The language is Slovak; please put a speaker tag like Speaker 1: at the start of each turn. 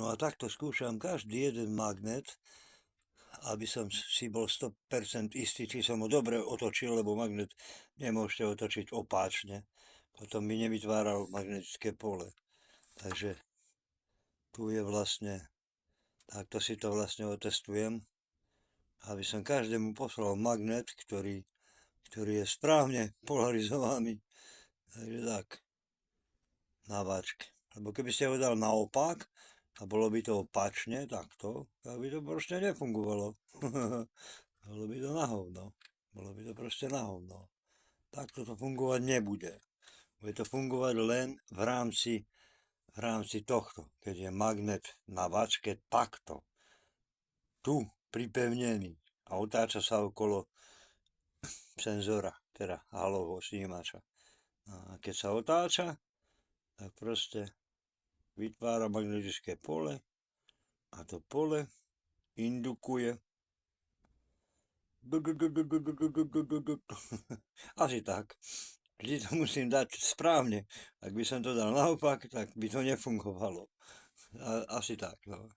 Speaker 1: No a takto skúšam každý jeden magnet, aby som si bol 100% istý, či som ho dobre otočil, lebo magnet nemôžete otočiť opáčne. Potom by nevytváral magnetické pole. Takže tu je vlastne, takto si to vlastne otestujem, aby som každému poslal magnet, ktorý je správne polarizovaný. Takže tak, na váčke. Lebo keby ste ho dal naopak a bolo by to opačne, takto, tak by to proste nefungovalo. Bolo by to na hovno. Bolo by to proste na hovno. Takto to fungovať nebude. Bude to fungovať len v rámci tohto, keď je magnet na váčke takto. Tu pripevnený a otáča sa okolo senzora, teda halového snímača. A keď sa otáča, tak proste vytvára magnetické pole a to pole indukuje asi tak. Vždy to musím dať správne. Ak by som to dal naopak, tak by to nefungovalo. Asi tak. No.